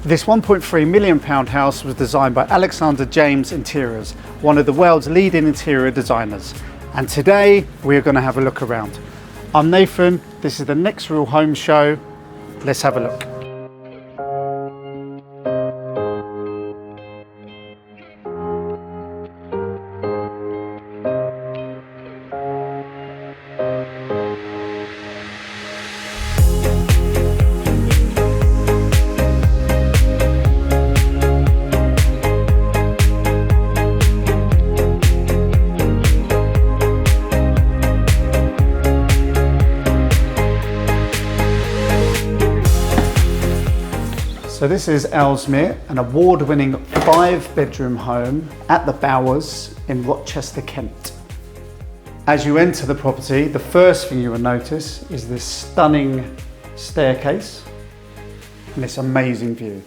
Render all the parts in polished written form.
This £1.3 million house was designed by Alexander James Interiors, one of the world's leading interior designers. And today we are going to have a look around. I'm Nathan, this is the NexReel Home Show. Let's have a look. So this is Ellesmere, an award-winning 5-bedroom home at the Bowers in Rochester, Kent. As you enter the property, the first thing you will notice is this stunning staircase and this amazing view.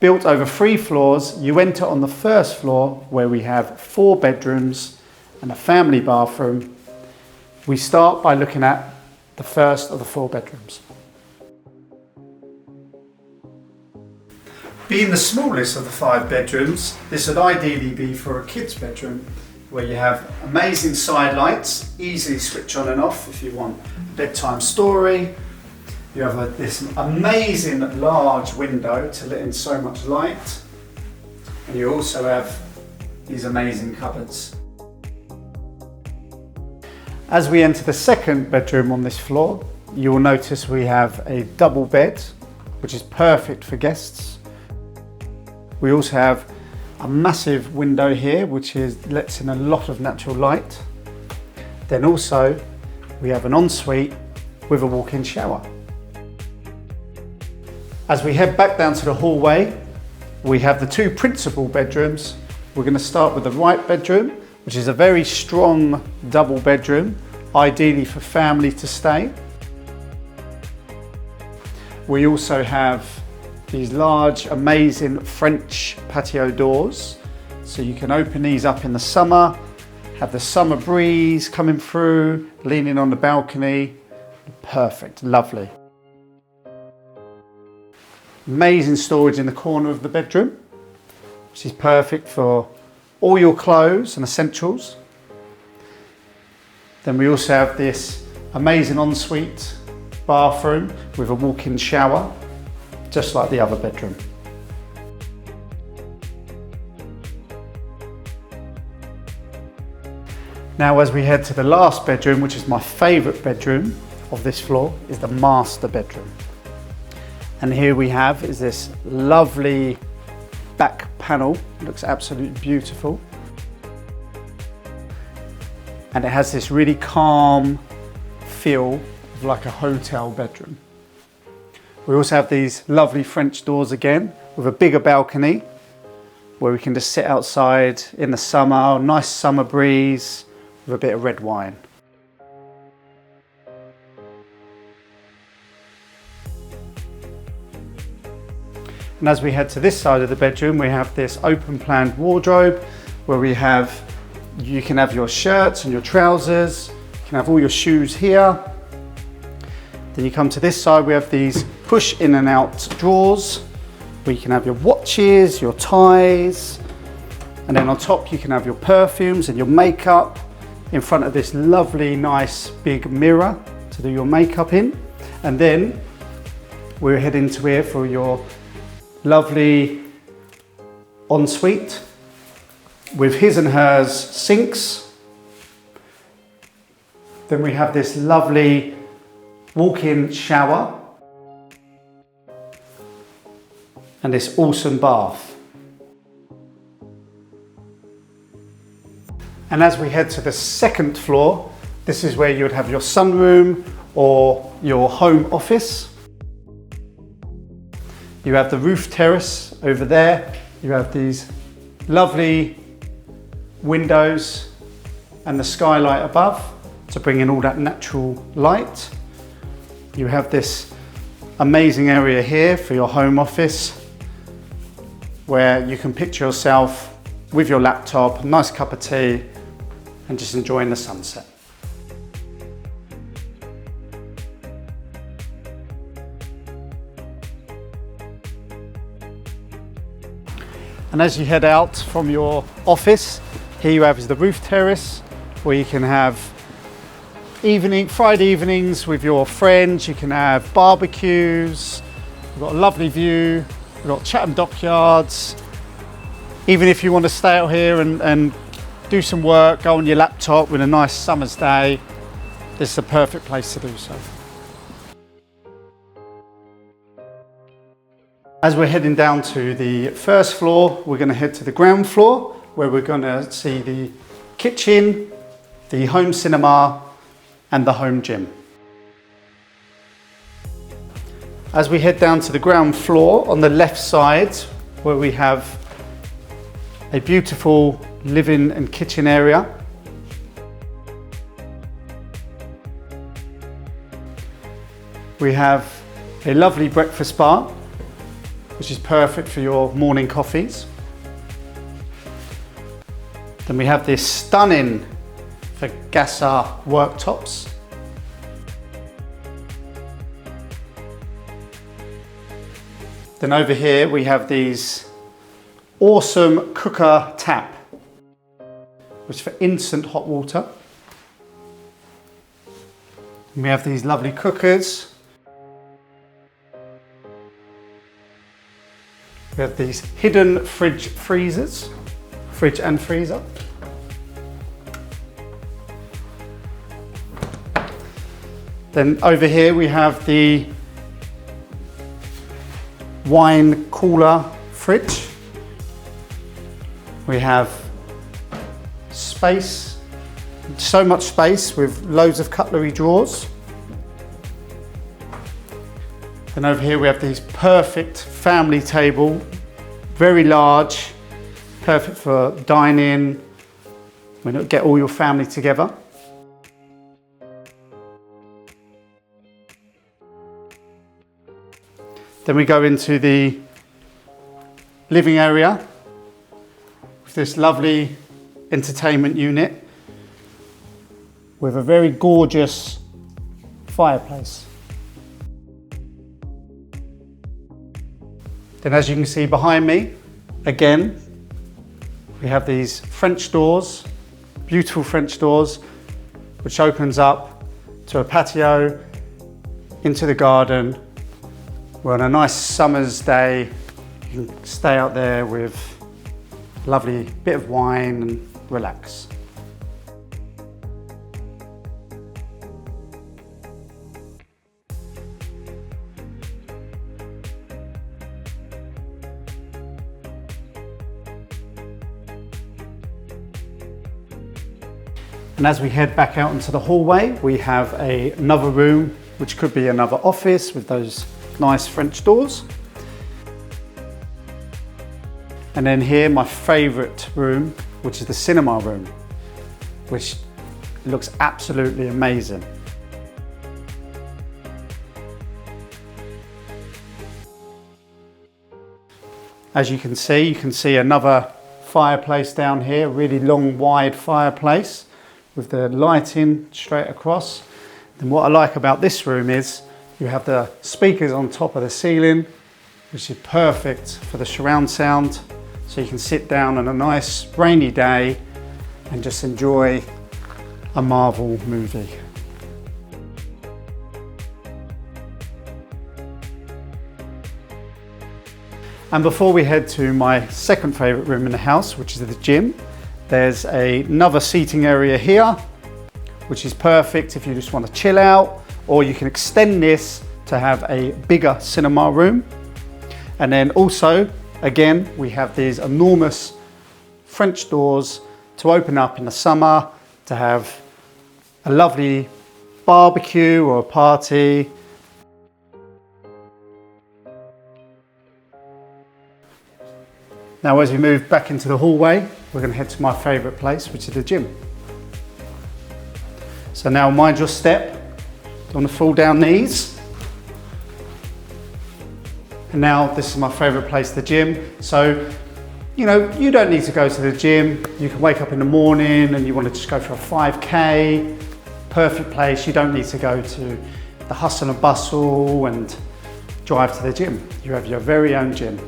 Built over 3 floors, you enter on the first floor where we have 4 bedrooms and a family bathroom. We start by looking at the first of the 4 bedrooms. Being the smallest of the 5 bedrooms, this would ideally be for a kid's bedroom where you have amazing side lights, easily switch on and off if you want a bedtime story. You have this amazing large window to let in so much light, and you also have these amazing cupboards. As we enter the second bedroom on this floor, you will notice we have a double bed, which is perfect for guests. We also have a massive window here, which lets in a lot of natural light. Then also we have an ensuite with a walk-in shower. As we head back down to the hallway, we have the 2 principal bedrooms. We're going to start with the right bedroom, which is a very strong double bedroom, ideally for family to stay. We also have these large, amazing French patio doors. So you can open these up in the summer, have the summer breeze coming through, leaning on the balcony. Perfect, lovely. Amazing storage in the corner of the bedroom, which is perfect for all your clothes and essentials. Then we also have this amazing ensuite bathroom with a walk-in shower, just like the other bedroom. Now as we head to the last bedroom, which is my favourite bedroom of this floor, is the master bedroom. And here we have is this lovely back panel, it looks absolutely beautiful. And it has this really calm feel of like a hotel bedroom. We also have these lovely French doors again with a bigger balcony where we can just sit outside in the summer, nice summer breeze with a bit of red wine. And as we head to this side of the bedroom, we have this open planned wardrobe where you can have your shirts and your trousers, you can have all your shoes here. Then you come to this side, we have these push in and out drawers where you can have your watches, your ties, and then on top you can have your perfumes and your makeup in front of this lovely nice big mirror to do your makeup in. And then we're heading to here for your lovely ensuite with his and hers sinks. Then we have this lovely walk-in shower and this awesome bath. And as we head to the second floor, this is where you would have your sunroom or your home office. You have the roof terrace over there. You have these lovely windows and the skylight above to bring in all that natural light. You have this amazing area here for your home office where you can picture yourself with your laptop, a nice cup of tea, and just enjoying the sunset. And as you head out from your office, here you have is the roof terrace, where you can have Friday evenings with your friends. You can have barbecues. We've got a lovely view. We've got Chatham Dockyards. Even if you want to stay out here and do some work, go on your laptop with a nice summer's day, this is the perfect place to do so. As we're heading down to the first floor, we're going to head to the ground floor, where we're going to see the kitchen, the home cinema, and the home gym. As we head down to the ground floor, on the left side, where we have a beautiful living and kitchen area. We have a lovely breakfast bar, which is perfect for your morning coffees. Then we have this stunning Vergassa worktops. Then over here we have these awesome cooker tap, which is for instant hot water. And we have these lovely cookers. We have these hidden fridge and freezer. Then over here we have the wine cooler fridge. We have space, so much space with loads of cutlery drawers. And over here we have these perfect family table, very large, perfect for dining, when you get all your family together. Then we go into the living area with this lovely entertainment unit with a very gorgeous fireplace. Then, as you can see behind me, again, we have these French doors, beautiful French doors, which opens up to a patio into the garden. We're on a nice summer's day. You can stay out there with a lovely bit of wine and relax. And as we head back out into the hallway, we have another room, which could be another office with those nice French doors. And then here, my favorite room, which is the cinema room, which looks absolutely amazing. As you can see another fireplace down here, really long, wide fireplace with the lighting straight across. And what I like about this room is you have the speakers on top of the ceiling, which is perfect for the surround sound. So you can sit down on a nice rainy day and just enjoy a Marvel movie. And before we head to my second favorite room in the house, which is the gym, there's another seating area here, which is perfect if you just want to chill out, or you can extend this to have a bigger cinema room. And then also, again, we have these enormous French doors to open up in the summer to have a lovely barbecue or a party. Now, as we move back into the hallway, we're going to head to my favourite place, which is the gym. So now mind your step, don't want to fall down these. And now this is my favourite place, the gym. So, you know, you don't need to go to the gym. You can wake up in the morning and you want to just go for a 5K. Perfect place. You don't need to go to the hustle and bustle and drive to the gym. You have your very own gym.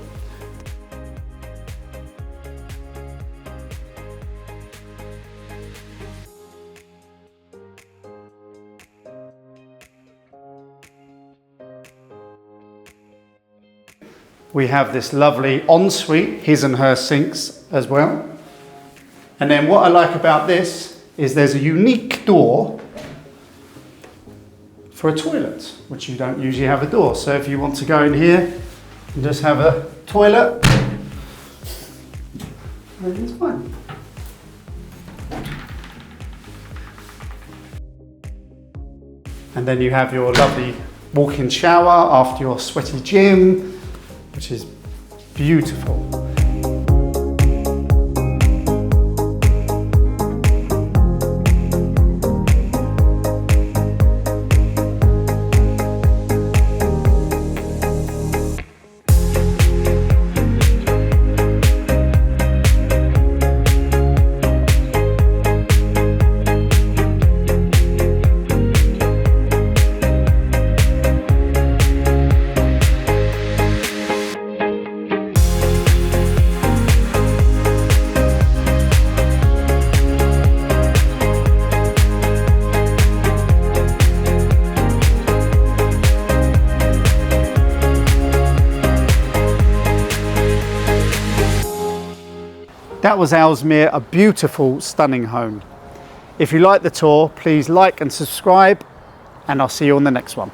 We have this lovely ensuite, his and her sinks as well. And then what I like about this is there's a unique door for a toilet, which you don't usually have a door. So if you want to go in here and just have a toilet, then it's fine. And then you have your lovely walk-in shower after your sweaty gym, which is beautiful. That was Ellesmere, a beautiful, stunning home. If you like the tour, please like and subscribe, and I'll see you on the next one.